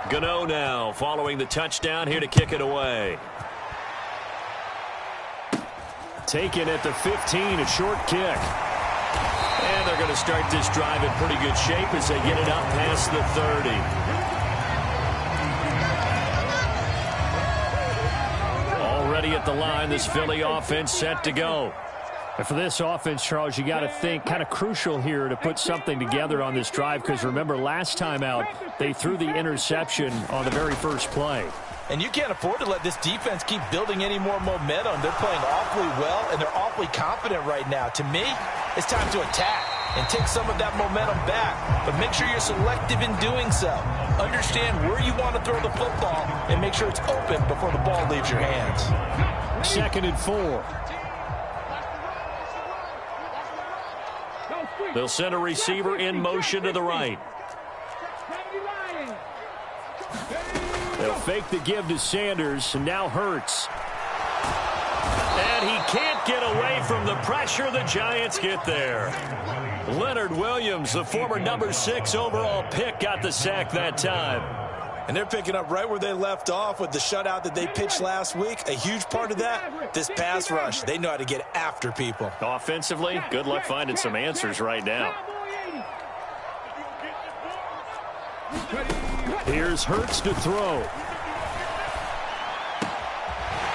Gano now following the touchdown here to kick it away. Taken at the 15, a short kick. And they're going to start this drive in pretty good shape as they get it up past the 30. Already at the line, this Philly offense set to go. And for this offense, Charles, you got to think kind of crucial here to put something together on this drive, because remember last time out they threw the interception on the very first play. And you can't afford to let this defense keep building any more momentum. They're playing awfully well, and they're awfully confident right now. To me, it's time to attack and take some of that momentum back. But make sure you're selective in doing so. Understand where you want to throw the football and make sure it's open before the ball leaves your hands. 2nd and 4. They'll send a receiver in motion to the right. They'll fake the give to Sanders, and now Hurts. And he can't get away from the pressure. The Giants get there. Leonard Williams, the former number 6 overall pick, got the sack that time. And they're picking up right where they left off with the shutout that they pitched last week. A huge part of that, this pass rush. They know how to get after people. Offensively, good luck finding some answers right now. Here's Hurts to throw.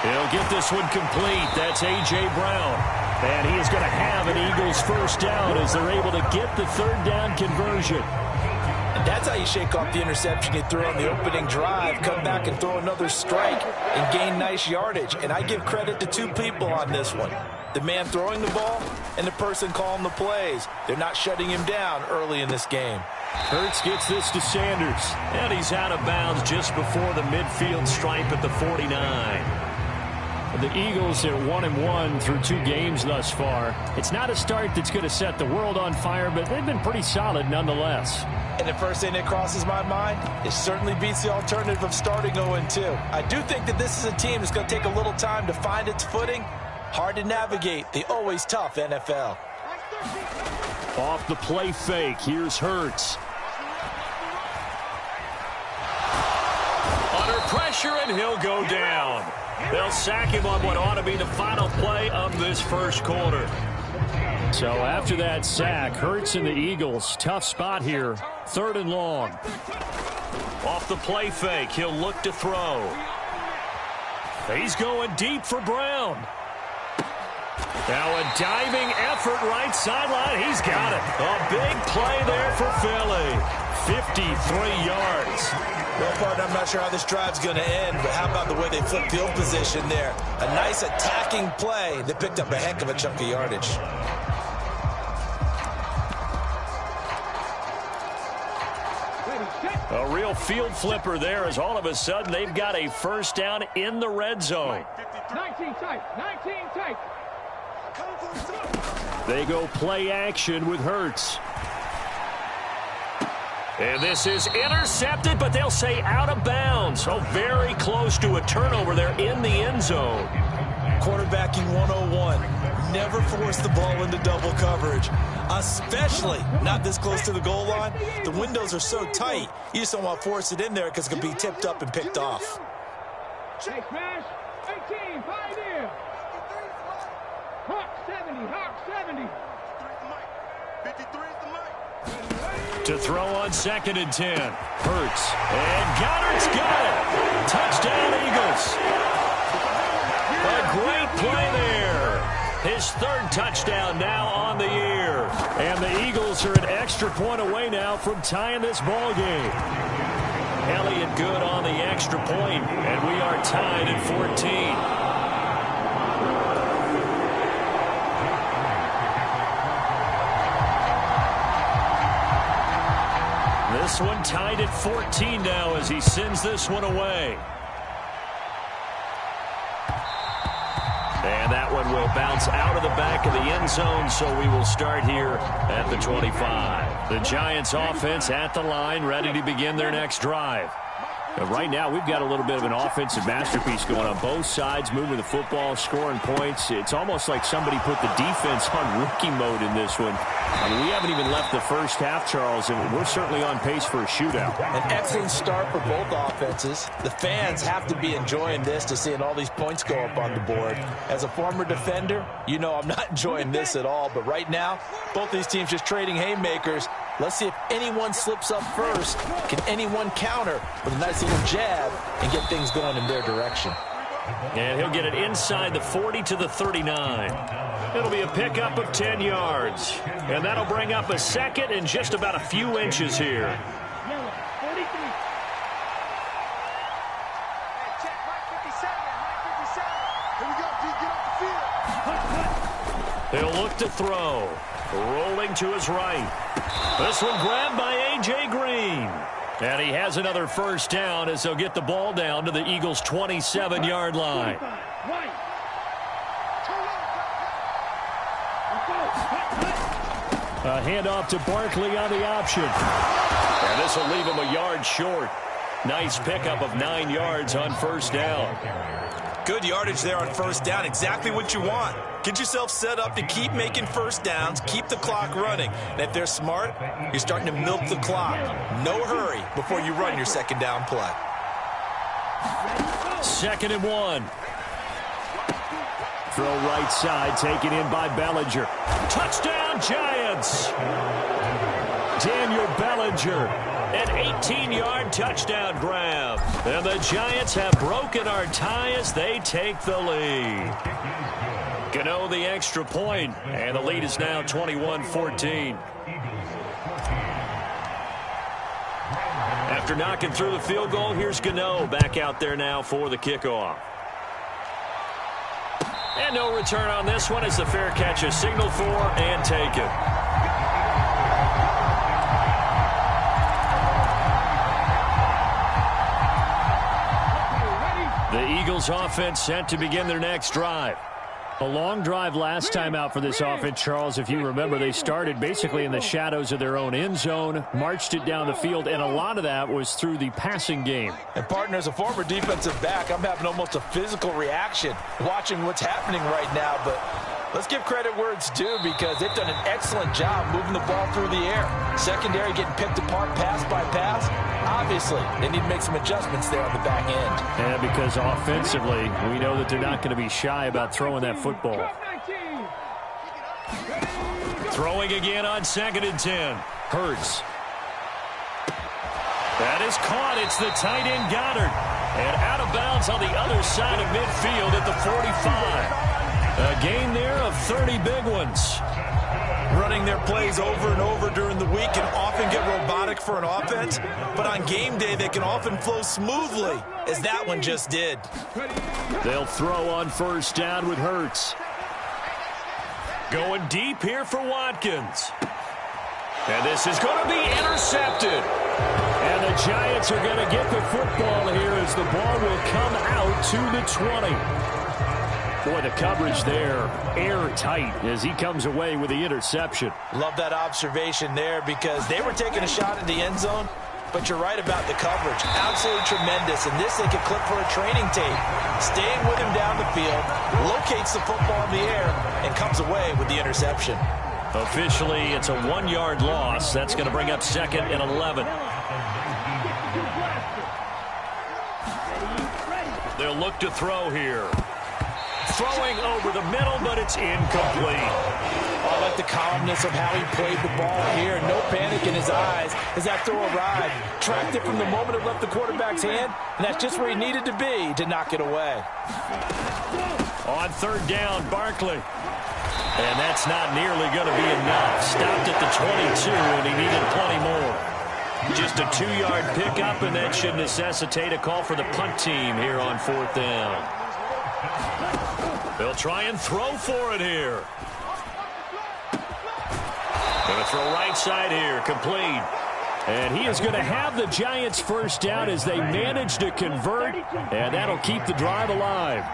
He'll get this one complete. That's A.J. Brown. And he is going to have an Eagles first down as they're able to get the 3rd down conversion. And that's how you shake off the interception you threw on the opening drive, come back and throw another strike and gain nice yardage. And I give credit to 2 people on this one. The man throwing the ball and the person calling the plays. They're not shutting him down early in this game. Hurts gets this to Sanders. And he's out of bounds just before the midfield stripe at the 49. The Eagles are 1-1 through 2 games thus far. It's not a start that's going to set the world on fire, but they've been pretty solid nonetheless. And the first thing that crosses my mind, it certainly beats the alternative of starting 0-2. I do think that this is a team that's going to take a little time to find its footing. Hard to navigate the always tough NFL. Off the play fake, here's Hurts. Under pressure, and he'll go down. They'll sack him on what ought to be the final play of this first quarter. So after that sack, Hurts and the Eagles, tough spot here, 3rd and long. Off the play fake, he'll look to throw. He's going deep for Brown. Now a diving effort right sideline. He's got it. A big play there for Philly. 53 yards. Well, partner, I'm not sure how this drive's going to end, but how about the way they flipped field position there? A nice attacking play that picked up a heck of a chunk of yardage. A real field flipper there as all of a sudden they've got a first down in the red zone. 19 tight, 19 tight. They go play action with Hurts. And this is intercepted, but they'll say out of bounds. So very close to a turnover there in the end zone. Quarterbacking 101. Never force the ball into double coverage, especially not this close to the goal line. The windows are so tight, you just don't want to force it in there because it can be tipped up and picked off. Hey, smash. 18, 5 in. Hawk 70, Hawk 70. 53 is the mic. To throw on 2nd and 10. Hurts. And Goddard's got it. Touchdown, Eagles. A great play there. His 3rd touchdown now on the year. And the Eagles are an extra point away now from tying this ball game. Elliott good on the extra point, and we are tied at 14. This one tied at 14 now as he sends this one away. And that one will bounce out of the back of the end zone, so we will start here at the 25. The Giants offense at the line, ready to begin their next drive. Right now, we've got a little bit of an offensive masterpiece going on both sides, moving the football, scoring points. It's almost like somebody put the defense on rookie mode in this one. I mean, we haven't even left the first half, Charles, and we're certainly on pace for a shootout. An excellent start for both offenses. The fans have to be enjoying this to seeing all these points go up on the board. As a former defender, you know I'm not enjoying this at all, but right now, both these teams just trading haymakers. Let's see if anyone slips up first. Can anyone counter with a nice little jab and get things going in their direction? And he'll get it inside the 40 to the 39. It'll be a pickup of 10 yards. And that'll bring up a second and just about a few inches here. He'll look to throw. Rolling to his right. This one grabbed by A.J. Green. And he has another first down as they'll get the ball down to the Eagles' 27-yard line. A handoff to Barkley on the option. And this will leave him a yard short. Nice pickup of 9 yards on first down. Good yardage there on first down. Exactly what you want. Get yourself set up to keep making first downs, keep the clock running. And if they're smart, you're starting to milk the clock. No hurry before you run your second down play. 2nd and 1. Throw right side, taken in by Bellinger. Touchdown, Giants! Daniel Bellinger, an 18-yard touchdown grab. And the Giants have broken our tie as they take the lead. Gano the extra point, and the lead is now 21-14. After knocking through the field goal, here's Gano back out there now for the kickoff. And no return on this one as the fair catch is signaled for and taken. The Eagles offense set to begin their next drive. A long drive last time out for this offense, Charles. If you remember, they started basically in the shadows of their own end zone, marched it down the field, and a lot of that was through the passing game. And, partner, as a former defensive back, I'm having almost a physical reaction watching what's happening right now. But let's give credit where it's due because they've done an excellent job moving the ball through the air. Secondary getting picked apart pass by pass. Obviously, they need to make some adjustments there on the back end. And because offensively, we know that they're not going to be shy about throwing that football. Throwing again on 2nd and 10. Hurts. That is caught. It's the tight end Goddard. And out of bounds on the other side of midfield at the 45. A gain there of 30 big ones. Running their plays over and over during the week can often get robotic for an offense, but on game day they can often flow smoothly, as that one just did. They'll throw on first down with Hurts. Going deep here for Watkins. And this is going to be intercepted. And the Giants are going to get the football here as the ball will come out to the 20. Boy, the coverage there, airtight as he comes away with the interception. Love that observation there because they were taking a shot at the end zone, but you're right about the coverage. Absolutely tremendous, and this they could clip for a training tape. Staying with him down the field, locates the football in the air, and comes away with the interception. Officially, it's a 1-yard loss. That's going to bring up 2nd and 11. They'll look to throw here. Throwing over the middle, but it's incomplete. I like the calmness of how he played the ball here. No panic in his eyes as that throw arrived. Tracked it from the moment it left the quarterback's hand, and that's just where he needed to be to knock it away. On 3rd down, Barkley. And that's not nearly going to be enough. Stopped at the 22, and he needed plenty more. Just a 2-yard pickup, and that should necessitate a call for the punt team here on 4th down. They'll try and throw for it here. Going to throw right side here, complete. And he is going to have the Giants first down as they manage to convert, and that'll keep the drive alive.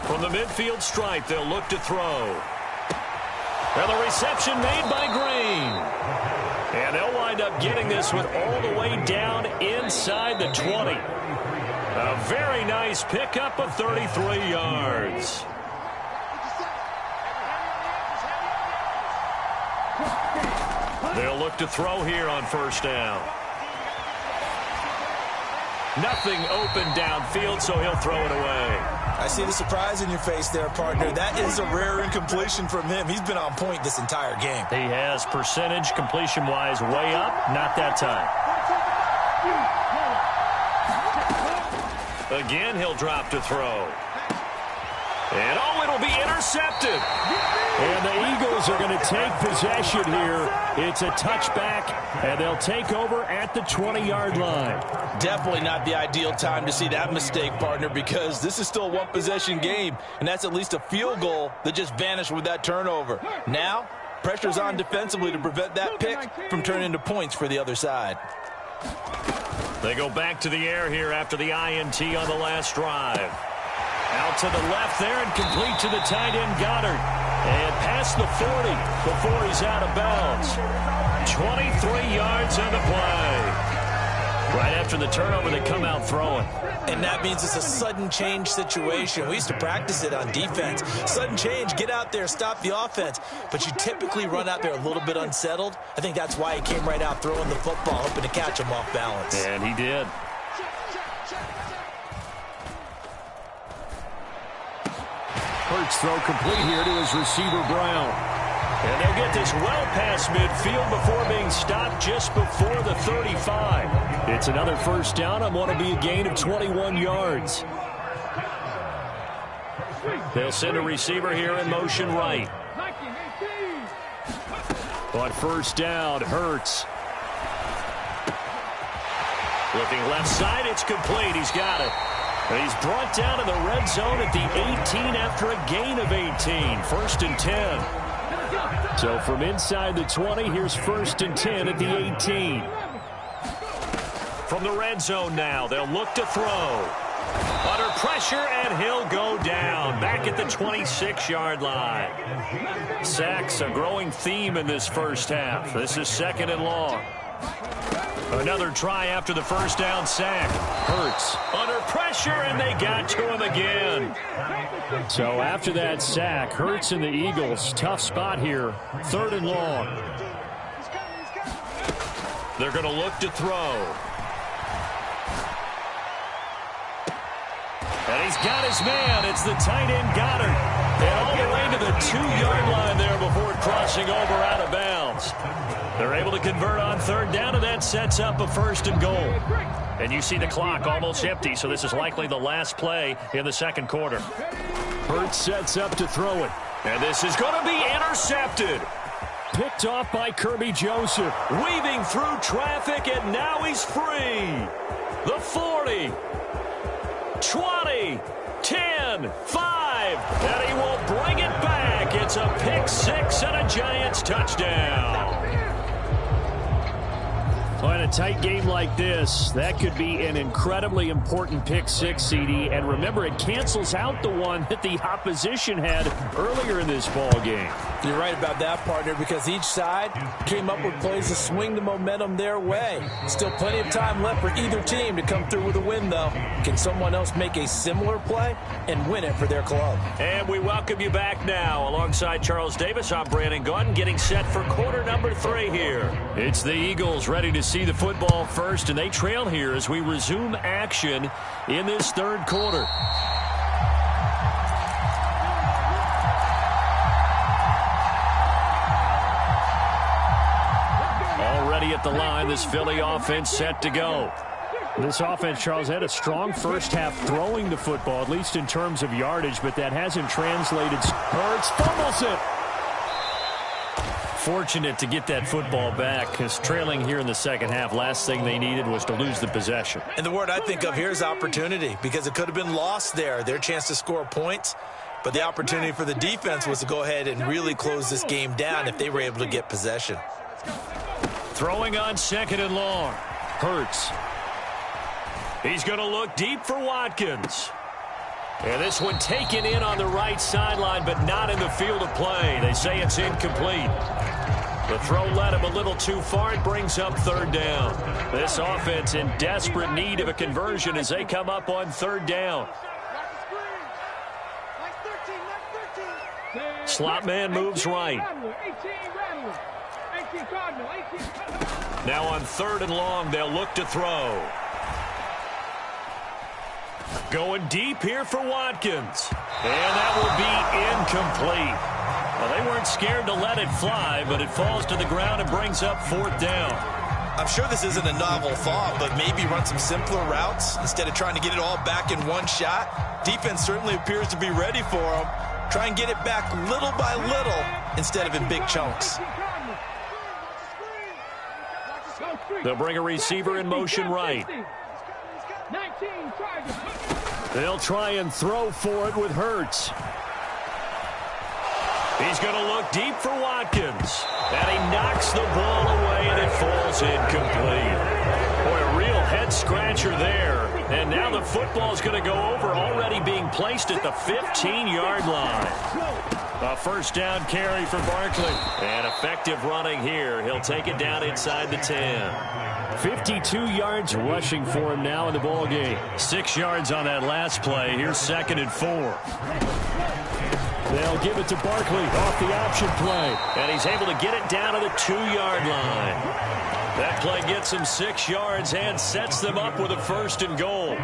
From the midfield stripe, they'll look to throw. And the reception made by Green. And they'll wind wind up getting this one all the way down inside the 20. A very nice pickup of 33 yards. They'll look to throw here on first down. Nothing open downfield, so he'll throw it away. I see the surprise in your face there, partner. That is a rare incompletion from him. He's been on point this entire game. He has percentage completion-wise way up, not that time. Again, he'll drop to throw. And, it'll be intercepted. And the Eagles are going to take possession here. It's a touchback, and they'll take over at the 20-yard line. Definitely not the ideal time to see that mistake, partner, because this is still a one-possession game, and that's at least a field goal that just vanished with that turnover. Now, pressure's on defensively to prevent that pick from turning into points for the other side. They go back to the air here after the INT on the last drive. Out to the left there and complete to the tight end Goddard. And past the 40 before he's out of bounds. 23 yards on the play. Right after the turnover, they come out throwing. And that means it's a sudden change situation. We used to practice it on defense. Sudden change, get out there, stop the offense. But you typically run out there a little bit unsettled. I think that's why he came right out throwing the football, hoping to catch him off balance. And he did. Hurts throw complete here to his receiver, Brown. And they'll get this well past midfield before being stopped just before the 35. It's another first down on what will be a gain of 21 yards. They'll send a receiver here in motion right. On first down, Hurts. Looking left side, it's complete. He's got it. And he's brought down in the red zone at the 18 after a gain of 18. First and 10. So from inside the 20, here's first and 10 at the 18. From the red zone now, they'll look to throw. Under pressure, and he'll go down. Back at the 26-yard line. Sacks, a growing theme in this first half. This is second and long. Another try after the first down sack. Hurts under pressure, and they got to him again. So after that sack, Hurts and the Eagles, tough spot here. Third and long. They're going to look to throw. And he's got his man. It's the tight end Goddard. And all the way to the 2-yard line there before crossing over out of bounds. They're able to convert on third down, and that sets up a first and goal. And you see the clock almost empty, so this is likely the last play in the second quarter. Hurts sets up to throw it. And this is going to be intercepted. Picked off by Kirby Joseph. Weaving through traffic, and now he's free. The 40, 20, 10, 5, and he will bring it back. It's a pick six and a Giants touchdown. In a tight game like this, that could be an incredibly important pick six, CD. And remember, it cancels out the one that the opposition had earlier in this ball game. You're right about that, partner, because each side came up with plays to swing the momentum their way. Still plenty of time left for either team to come through with a win, though. Can someone else make a similar play and win it for their club? And we welcome you back now. Alongside Charles Davis, I'm Brandon Gaudin, getting set for quarter number 3 here. It's the Eagles ready to see the football first, and they trail here as we resume action in this third quarter. Already at the line, this Philly offense set to go. This offense, Charles, had a strong first half throwing the football, at least in terms of yardage, but that hasn't translated. Hurts fumbles it. Fortunate to get that football back, because trailing here in the second half, last thing they needed was to lose the possession. And the word I think of here is opportunity, because it could have been lost there, their chance to score points. But the opportunity for the defense was to go ahead and really close this game down if they were able to get possession. Throwing on second and long. Hurts. He's going to look deep for Watkins. And this one taken in on the right sideline, but not in the field of play. They say it's incomplete. The throw led him a little too far. It brings up third down. This offense in desperate need of a conversion as they come up on third down. Slot man moves right. Now on third and long, they'll look to throw. Going deep here for Watkins. And that will be incomplete. Well, they weren't scared to let it fly, but it falls to the ground and brings up fourth down. I'm sure this isn't a novel thought, but maybe run some simpler routes instead of trying to get it all back in one shot. Defense certainly appears to be ready for them. Try and get it back little by little instead of in big chunks. They'll bring a receiver in motion right. They'll try and throw for it with Hurts. He's going to look deep for Watkins. And he knocks the ball away, and it falls incomplete. Boy, a real head-scratcher there. And now the football's going to go over, already being placed at the 15-yard line. A first down carry for Barkley. And effective running here. He'll take it down inside the 10. 52 yards rushing for him now in the ballgame. 6 yards on that last play. Here's 2nd and 4. They'll give it to Barkley off the option play. And he's able to get it down to the 2-yard line. That play gets him 6 yards and sets them up with a 1st and goal.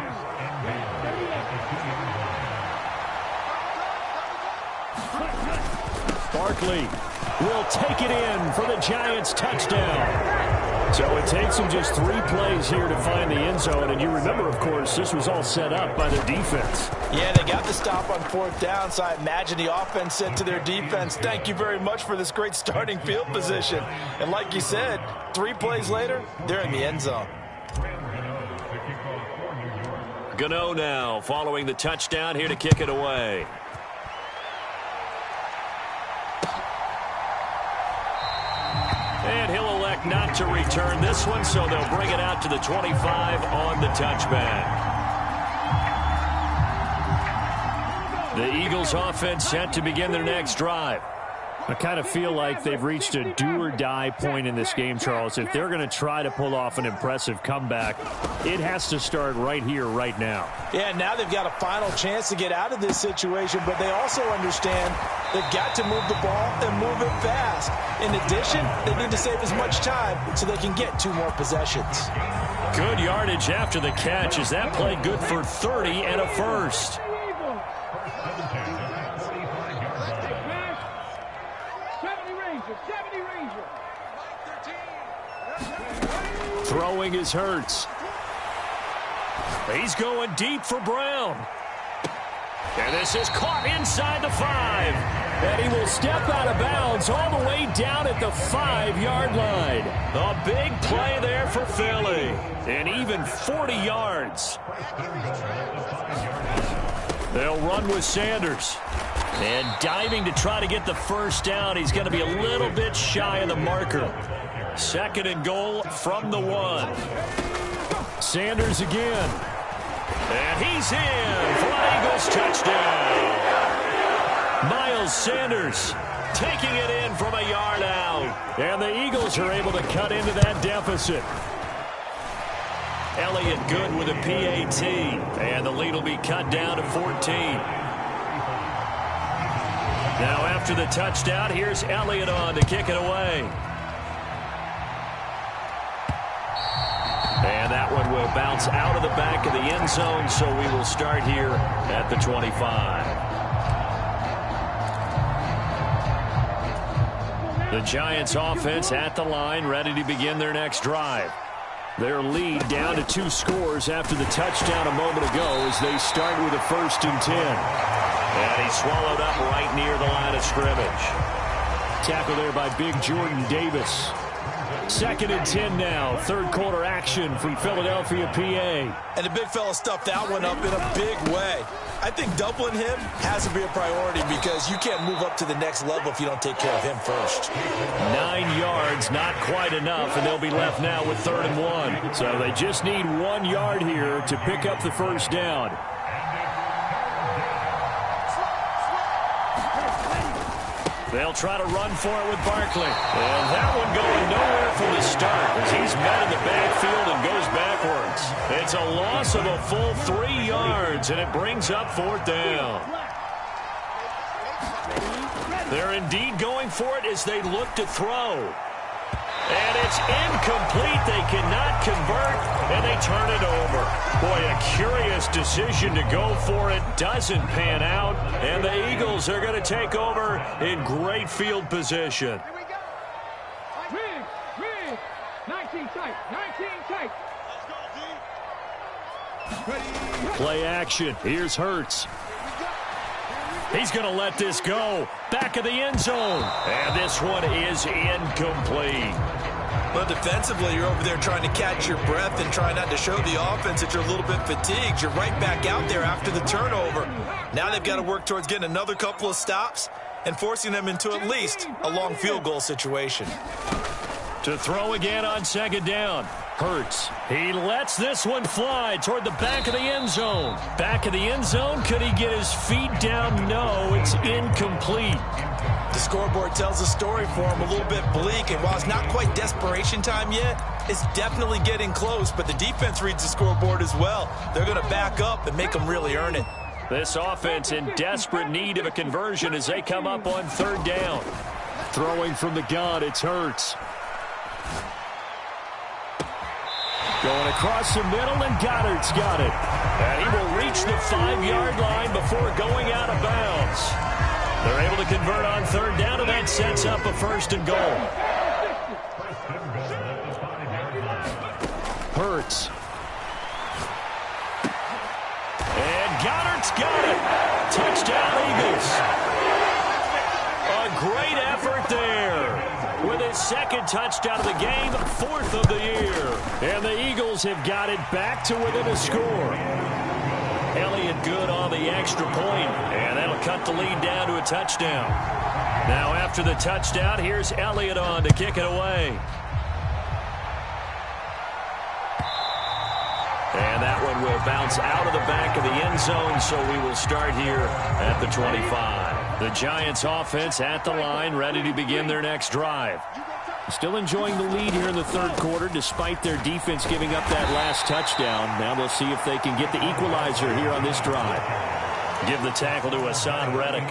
Barkley will take it in for the Giants touchdown. So it takes them just 3 plays here to find the end zone. And you remember, of course, this was all set up by their defense. Yeah, they got the stop on 4th down, so I imagine the offense said to their defense, thank you very much for this great starting field position. And like you said, 3 plays later, they're in the end zone. Gano now following the touchdown here to kick it away. And he'll elect not to return this one, so they'll bring it out to the 25 on the touchback. The Eagles offense set to begin their next drive. I kind of feel like they've reached a do-or-die point in this game, Charles. If they're going to try to pull off an impressive comeback, it has to start right here, right now. Yeah, now they've got a final chance to get out of this situation, but they also understand they've got to move the ball and move it fast. In addition, they need to save as much time so they can get 2 more possessions. Good yardage after the catch. Is that play good for 30 and a first? Throwing is Hurts. He's going deep for Brown. And this is caught inside the 5. And he will step out of bounds all the way down at the 5-yard line. A big play there for Philly. And even 40 yards. They'll run with Sanders. And diving to try to get the first down. He's going to be a little bit shy of the marker. 2nd and goal from the 1. Sanders again. And he's in for an Eagles touchdown. Miles Sanders taking it in from a yard out. And the Eagles are able to cut into that deficit. Elliott good with a PAT. And the lead will be cut down to 14. Now after the touchdown, here's Elliott on to kick it away. And that one will bounce out of the back of the end zone, so we will start here at the 25. The Giants offense at the line, ready to begin their next drive. Their lead down to 2 scores after the touchdown a moment ago as they start with a 1st and 10. And he's swallowed up right near the line of scrimmage. Tackle there by big Jordan Davis. 2nd and 10 now. 3rd quarter action from Philadelphia, PA. And the big fella stuffed that one up in a big way. I think doubling him has to be a priority because you can't move up to the next level if you don't take care of him first. 9 yards, not quite enough, and they'll be left now with 3rd and 1. So they just need 1 yard here to pick up the first down. They'll try to run for it with Barkley. And that one going nowhere from the start as he's met in the backfield and goes backwards. It's a loss of a full 3 yards, and it brings up 4th down. They're indeed going for it as they look to throw. And it's incomplete. They cannot convert, and they turn it over. Boy, a curious decision to go for it. Doesn't pan out, and the Eagles are going to take over in great field position. Here we go. Riggs. 19 tight. 19 tight. Let's go, D. Ready. Play action. Here's Hurts. He's going to let this go. Back of the end zone. And this one is incomplete. Well, defensively, you're over there trying to catch your breath and try not to show the offense that you're a little bit fatigued. You're right back out there after the turnover. Now they've got to work towards getting another couple of stops and forcing them into at least a long field goal situation. To throw again on 2nd down. Hurts. He lets this one fly toward the back of the end zone. Back of the end zone. Could he get his feet down? No, it's incomplete. The scoreboard tells a story for him, a little bit bleak, and while it's not quite desperation time yet, it's definitely getting close, but the defense reads the scoreboard as well. They're going to back up and make them really earn it. This offense in desperate need of a conversion as they come up on 3rd down. Throwing from the gun, it's Hurts. Going across the middle, and Goddard's got it. And he will reach the 5-yard line before going out of bounds. They're able to convert on 3rd down, and that sets up a 1st and goal. Hurts. And Goddard's got it. Touchdown, Eagles. A great effort there. With his 2nd touchdown of the game, 4th of the year. And the Eagles have got it back to within a score. Elliott good on the extra point, and that'll cut the lead down to a touchdown. Now after the touchdown, here's Elliott on to kick it away. And that one will bounce out of the back of the end zone, so we will start here at the 25. The Giants offense at the line, ready to begin their next drive. Still enjoying the lead here in the 3rd quarter, despite their defense giving up that last touchdown. Now we'll see if they can get the equalizer here on this drive. Give the tackle to Hassan Reddick.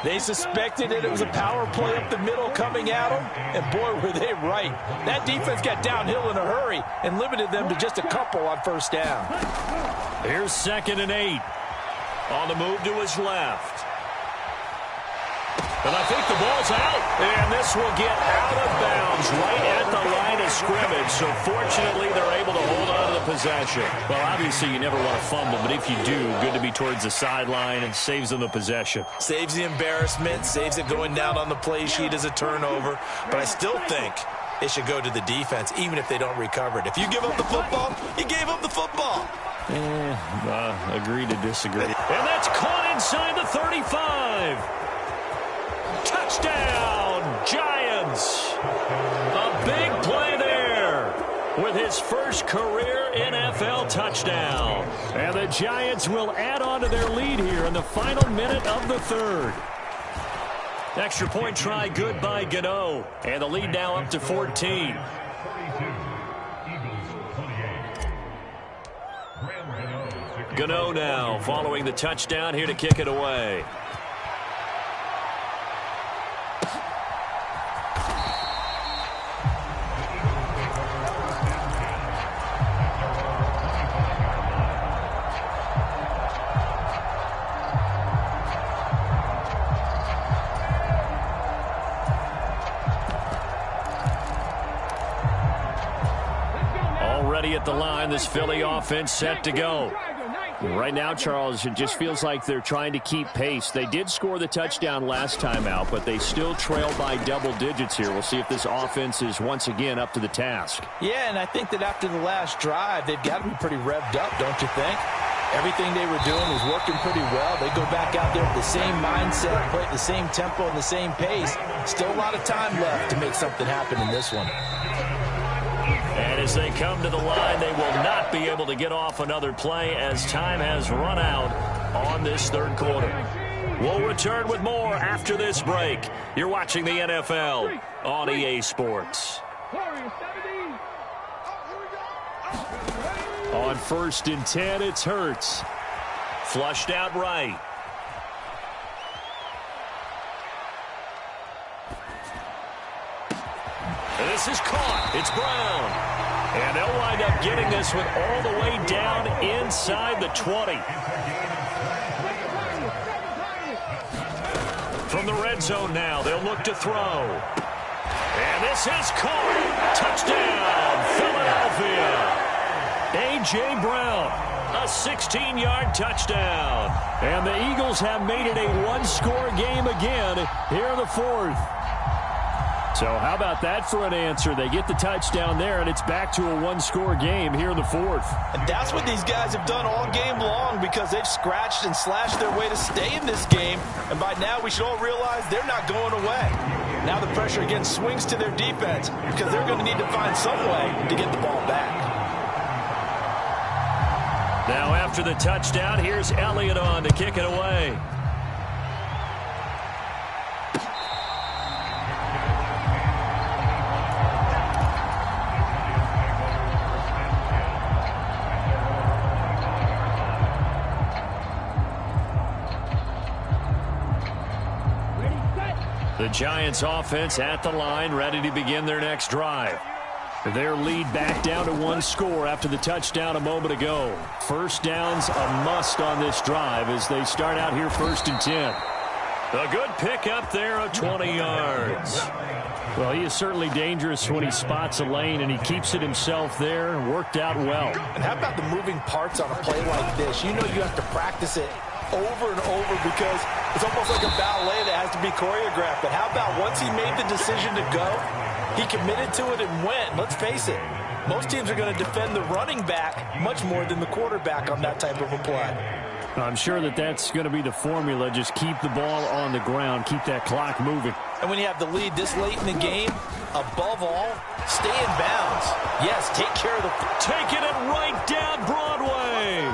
They suspected that it was a power play up the middle coming at them, and boy, were they right. That defense got downhill in a hurry and limited them to just a couple on 1st down. Here's 2nd and 8. On the move to his left. And I think the ball's out. And this will get out of bounds right at the line of scrimmage. So fortunately, they're able to hold on to the possession. Well, obviously, you never want to fumble, but if you do, good to be towards the sideline and saves them the possession. Saves the embarrassment, saves it going down on the play sheet as a turnover. But I still think it should go to the defense, even if they don't recover it. If you give up the football, you gave up the football. Agree to disagree. And that's caught inside the 35. Touchdown, Giants. A big play there with his first career NFL touchdown. And the Giants will add on to their lead here in the final minute of the 3rd. Extra point try good by Gano. And the lead now up to 14. Gano now following the touchdown here to kick it away. At the line, this Philly offense set to go. Right now, Charles, it just feels like they're trying to keep pace. They did score the touchdown last time out, but they still trail by double digits here. We'll see if this offense is once again up to the task. Yeah, and I think that after the last drive, they've got to be pretty revved up, don't you think? Everything they were doing was working pretty well. They go back out there with the same mindset, play at the same tempo and the same pace. Still a lot of time left to make something happen in this one. And as they come to the line, they will not be able to get off another play as time has run out on this 3rd quarter. We'll return with more after this break. You're watching the NFL on EA Sports. On 1st and 10, it's Hurts. Flushed out right. And this is caught. It's Brown. And they'll wind up getting this one all the way down inside the 20. From the red zone now, they'll look to throw. And this is caught. Touchdown, Philadelphia. A.J. Brown, a 16-yard touchdown. And the Eagles have made it a one-score game again here in the 4th. So how about that for an answer? They get the touchdown there, and it's back to a one-score game here in the 4th. And that's what these guys have done all game long, because they've scratched and slashed their way to stay in this game. And by now, we should all realize they're not going away. Now the pressure again swings to their defense, because they're going to need to find some way to get the ball back. Now after the touchdown, here's Elliott on to kick it away. The Giants offense at the line, ready to begin their next drive. Their lead back down to one score after the touchdown a moment ago. First down's a must on this drive as they start out here 1st and 10. A good pickup there of 20 yards. Well, he is certainly dangerous when he spots a lane, and he keeps it himself there. Worked out well. And how about the moving parts on a play like this? You know you have to practice it over and over, because it's almost like a ballet that has to be choreographed. But how about once he made the decision to go, he committed to it and went. Let's face it, most teams are going to defend the running back much more than the quarterback on that type of a play. I'm sure that that's going to be the formula. Just keep the ball on the ground, keep that clock moving. And when you have the lead this late in the game, above all, stay in bounds. Yes, take care of the... Taking it right down Broadway.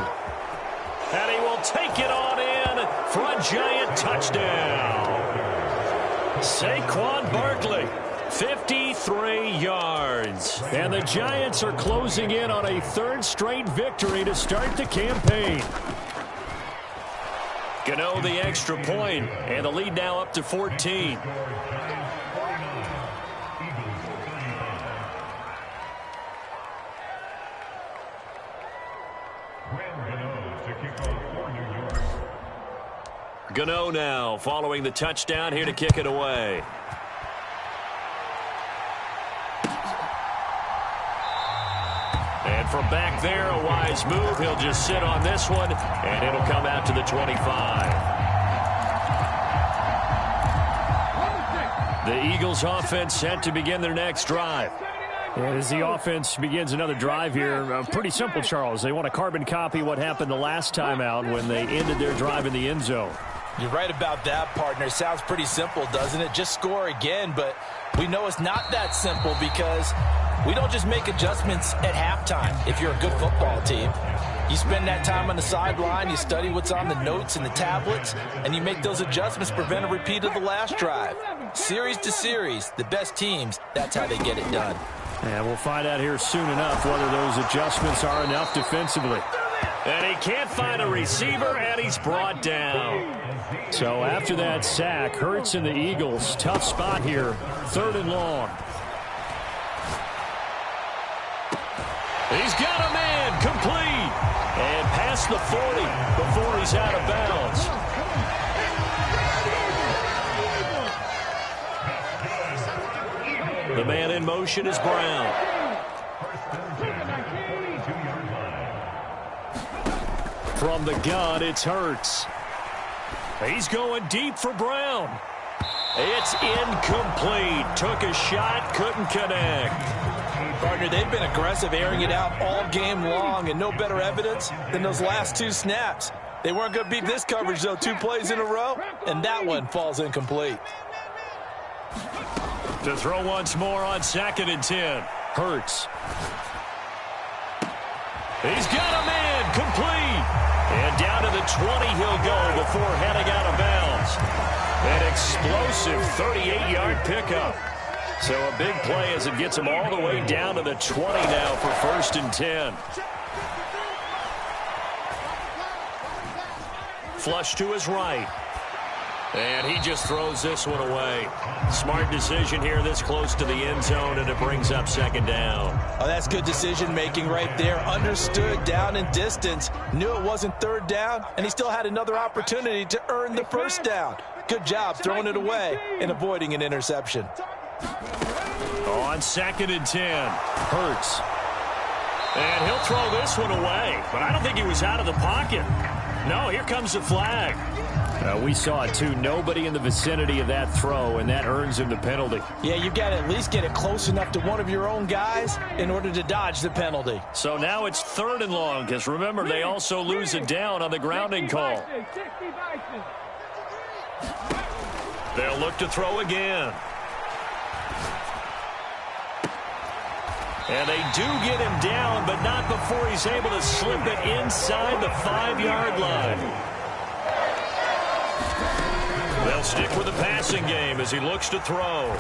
And he will take it on in for a Giant touchdown. Saquon Barkley, 53 yards. And the Giants are closing in on a 3rd straight victory to start the campaign. Gano the extra point, and the lead now up to 14. Gano now following the touchdown here to kick it away. And from back there, a wise move. He'll just sit on this one, and it'll come out to the 25. The Eagles offense set to begin their next drive. And as the offense begins another drive here, pretty simple, Charles. They want to carbon copy what happened the last time out when they ended their drive in the end zone. You're right about that, partner. Sounds pretty simple, doesn't it? Just score again, but we know it's not that simple, because we don't just make adjustments at halftime. If you're a good football team, you spend that time on the sideline, you study what's on the notes and the tablets, and you make those adjustments to prevent a repeat of the last drive. Series to series, the best teams, that's how they get it done. And we'll find out here soon enough whether those adjustments are enough defensively. And he can't find a receiver, and he's brought down. So after that sack, Hurts and the Eagles, tough spot here, 3rd and long. He's got a man, complete, and past the 40 before he's out of bounds. The man in motion is Brown. From the gun, it's Hurts. He's going deep for Brown. It's incomplete. Took a shot, couldn't connect. Partner, they've been aggressive, airing it out all game long, and no better evidence than those last 2 snaps. They weren't going to beat this coverage, though, 2 plays in a row, and that one falls incomplete. To throw once more on 2nd and 10. Hurts. He's got a man, complete. And down to the 20 he'll go before heading out of bounds. An explosive 38-yard pickup. So a big play as it gets him all the way down to the 20 now for 1st and 10. Flush to his right. And he just throws this one away. Smart decision here this close to the end zone, and it brings up 2nd down. Oh, that's good decision-making right there. Understood down and distance. Knew it wasn't 3rd down, and he still had another opportunity to earn the 1st down. Good job throwing it away and avoiding an interception. On 2nd and 10, Hurts. And he'll throw this one away, but I don't think he was out of the pocket. No, here comes the flag. We saw it, too. Nobody in the vicinity of that throw, and that earns him the penalty. Yeah, you've got to at least get it close enough to one of your own guys in order to dodge the penalty. So now it's 3rd and long, because remember, they also lose it down on the grounding call. They'll look to throw again. And they do get him down, but not before he's able to slip it inside the 5-yard line. They'll stick with the passing game as he looks to throw.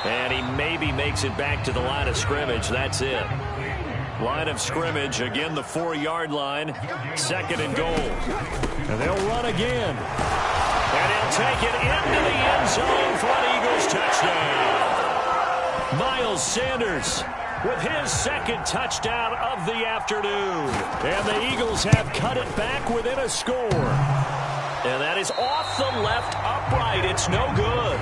And he maybe makes it back to the line of scrimmage. That's it. Line of scrimmage, again the 4-yard line. 2nd and goal. And they'll run again. And he'll take it into the end zone for an Eagles touchdown. Miles Sanders with his 2nd touchdown of the afternoon. And the Eagles have cut it back within a score. And that is off the left upright. It's no good.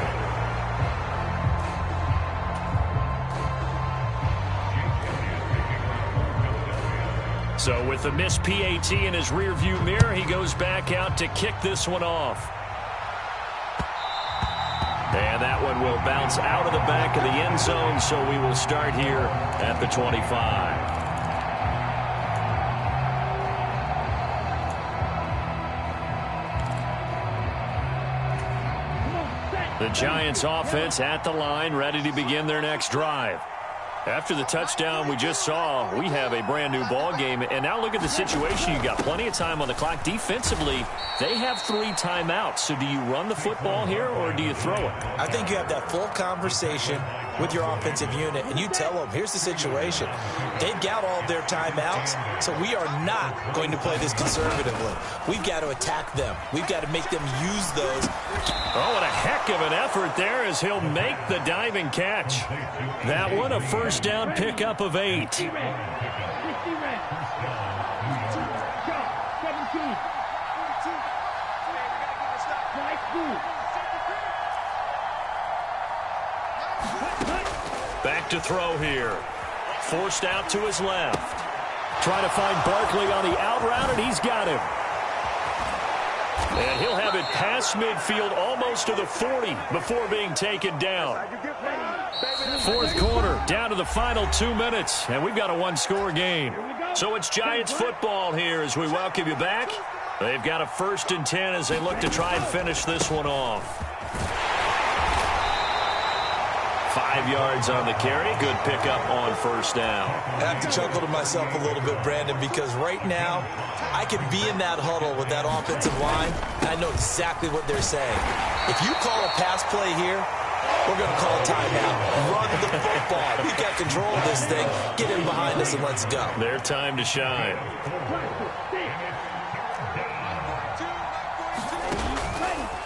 So with the missed PAT in his rearview mirror, he goes back out to kick this one off. And that one will bounce out of the back of the end zone, so we will start here at the 25. The Giants offense at the line, ready to begin their next drive. After the touchdown we just saw, we have a brand new ball game. And now look at the situation. You got plenty of time on the clock. Defensively, they have 3 timeouts. So do you run the football here or do you throw it? I think you have that full conversation with your offensive unit, and you tell them, here's the situation. They've got all their timeouts, so we are not going to play this conservatively. We've got to attack them. We've got to make them use those. Oh, and a heck of an effort there as he'll make the diving catch. That one a 1st down pickup of 8. Back to throw here. Forced out to his left. Trying to find Barkley on the out route, and he's got him. And he'll have it past midfield almost to the 40 before being taken down. 4th quarter, down to the final 2 minutes, and we've got a 1-score game. So it's Giants football here as we welcome you back. They've got a 1st and 10 as they look to try and finish this one off. 5 yards on the carry. Good pickup on 1st down. I have to chuckle to myself a little bit, Brandon, because right now I could be in that huddle with that offensive line, and I know exactly what they're saying. If you call a pass play here, we're going to call a timeout. Run the football. We've got control of this thing. Get in behind us and let's go. Their time to shine.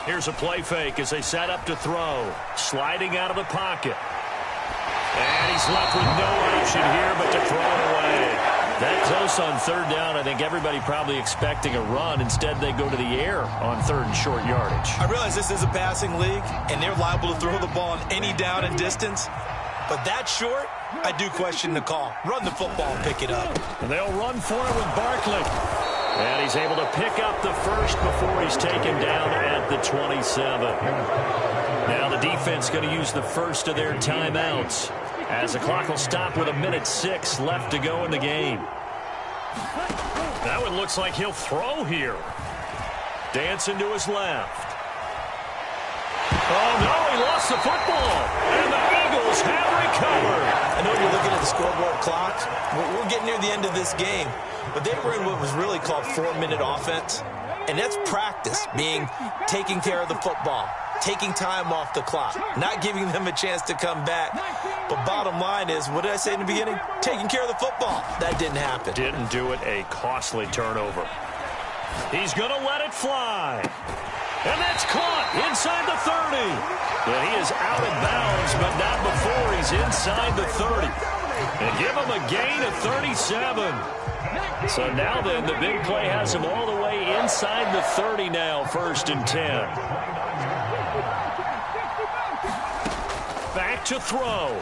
Here's a play fake as they set up to throw. Sliding out of the pocket. And he's left with no option here but to throw it away. That close on 3rd down, I think everybody probably expecting a run. Instead, they go to the air on 3rd and short yardage. I realize this is a passing league, and they're liable to throw the ball on any down and distance. But that short, I do question the call. Run the football and pick it up. And they'll run for it with Barkley. And he's able to pick up the 1st before he's taken down at the 27. Now the defense going to use the 1st of their timeouts as the clock will stop with 1:06 left to go in the game. That one looks like he'll throw here. Dancing to his left. Oh, no, he lost the football. And the Eagles have recovered. I know you're looking at the scoreboard clock. We're getting near the end of this game. But they were in what was really called 4-minute offense. And that's practice, being taking care of the football, taking time off the clock, not giving them a chance to come back. But bottom line is, what did I say in the beginning? Taking care of the football. That didn't happen. Didn't do it, a costly turnover. He's going to let it fly. And that's caught inside the 30. And he is out of bounds, but not before he's inside the 30. And give him a gain of 37. So now then, the big play has him all the way inside the 30 now, 1st and 10. Back to throw.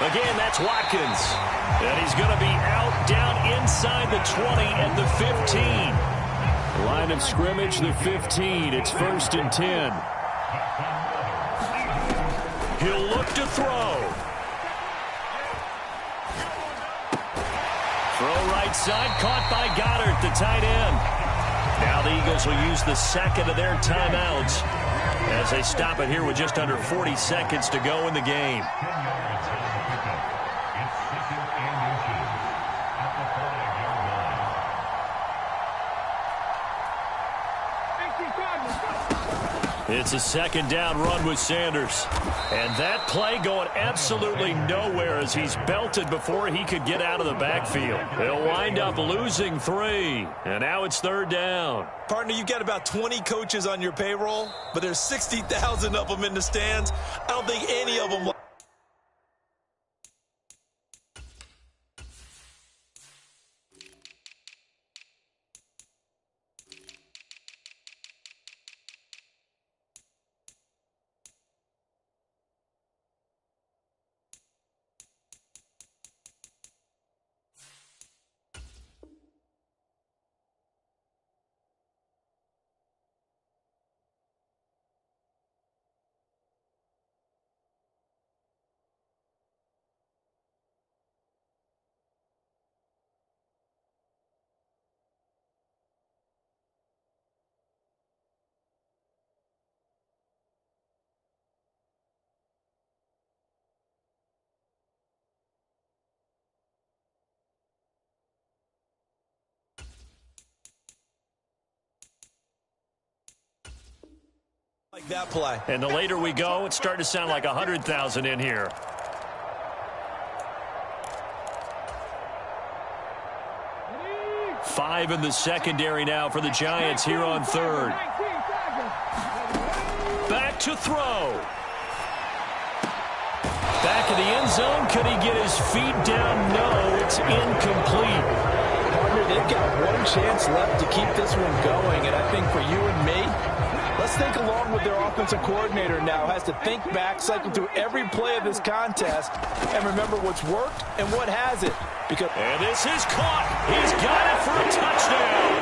Again, that's Watkins. And he's going to be out down inside the 20 at the 15. Line of scrimmage, the 15. It's 1st and 10. He'll look to throw. Throw right side, caught by Goddard, the tight end. Now the Eagles will use the second of their timeouts as they stop it here with just under 40 seconds to go in the game. It's a 2nd down run with Sanders. And that play going absolutely nowhere as he's belted before he could get out of the backfield. They'll wind up losing 3. And now it's 3rd down. Partner, you've got about 20 coaches on your payroll, but there's 60,000 of them in the stands. I don't think any of them... like that play. And the later we go, it's starting to sound like 100,000 in here. Five in the secondary now for the Giants here on 3rd. Back to throw. Back in the end zone. Could he get his feet down? No, it's incomplete. Partner, they've got one chance left to keep this one going, and I think for you and me, let's think along with their offensive coordinator now. Has to think back, cycle through every play of this contest, and remember what's worked and what hasn't. And this is caught. He's got it for a touchdown.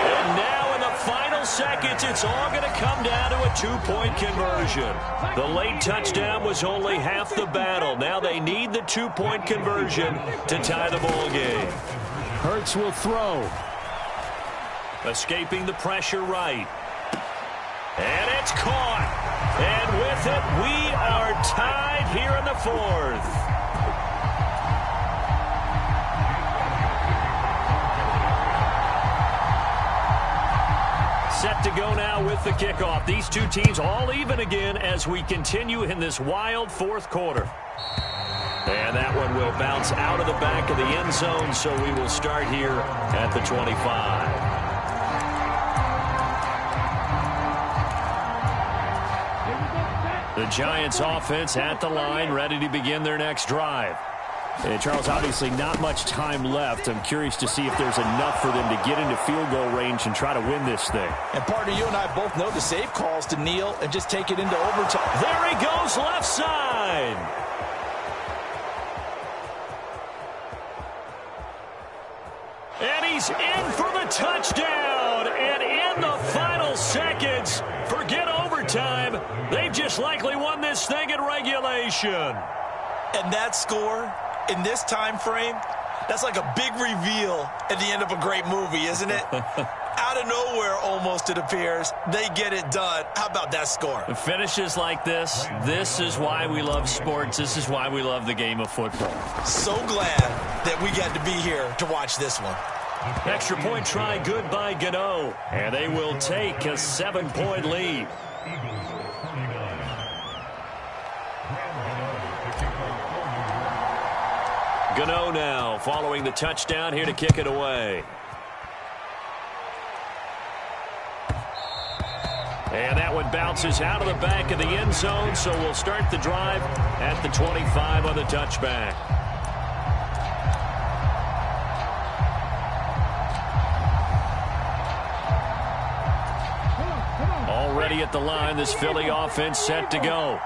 And now in the final seconds, it's all going to come down to a 2-point conversion. The late touchdown was only half the battle. Now they need the 2-point conversion to tie the ball game. Hurts will throw. Escaping the pressure right. And it's caught. And with it, we are tied here in the 4th. Set to go now with the kickoff. These two teams all even again as we continue in this wild 4th quarter. And that one will bounce out of the back of the end zone, so we will start here at the 25. The Giants offense at the line, ready to begin their next drive. And Charles, obviously not much time left. I'm curious to see if there's enough for them to get into field goal range and try to win this thing. And partner, you and I both know the safe calls to kneel and just take it into overtime. There he goes, left side. And he's in for the touchdown. And in the final seconds, forget overtime. They've just likely won this thing in regulation. And that score in this time frame, that's like a big reveal at the end of a great movie, isn't it? Out Out of nowhere, almost, it appears, they get it done. How about that score? Finishes like this is why we love sports. This is why we love the game of football. So glad that we got to be here to watch this one. Extra point try good by Gano. And they will take a 7-point lead. Gano now following the touchdown here to kick it away. And that one bounces out of the back of the end zone, so we'll start the drive at the 25 on the touchback. Already at the line, this Philly offense set to go.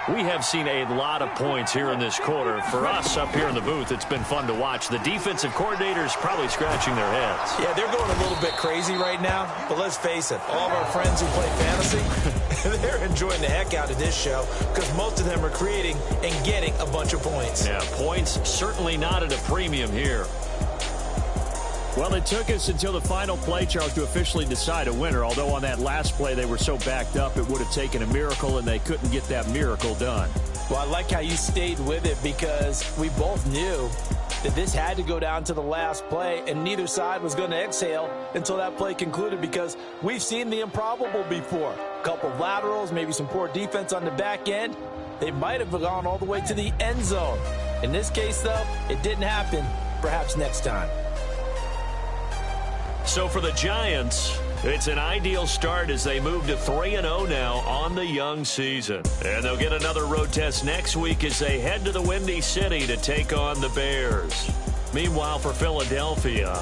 We have seen a lot of points here in this quarter. For us up here in the booth, it's been fun to watch. The defensive coordinators probably scratching their heads. Yeah, they're going a little bit crazy right now, but let's face it, all of our friends who play fantasy, they're enjoying the heck out of this show because most of them are creating and getting a bunch of points. Yeah, points certainly not at a premium here. Well, it took us until the final play, Charles, to officially decide a winner, although on that last play they were so backed up it would have taken a miracle, and they couldn't get that miracle done. Well, I like how you stayed with it because we both knew that this had to go down to the last play, and neither side was going to exhale until that play concluded because we've seen the improbable before. A couple of laterals, maybe some poor defense on the back end. They might have gone all the way to the end zone. In this case, though, it didn't happen. Perhaps next time. So for the Giants, it's an ideal start as they move to 3-0 now on the young season. And they'll get another road test next week as they head to the Windy City to take on the Bears. Meanwhile, for Philadelphia,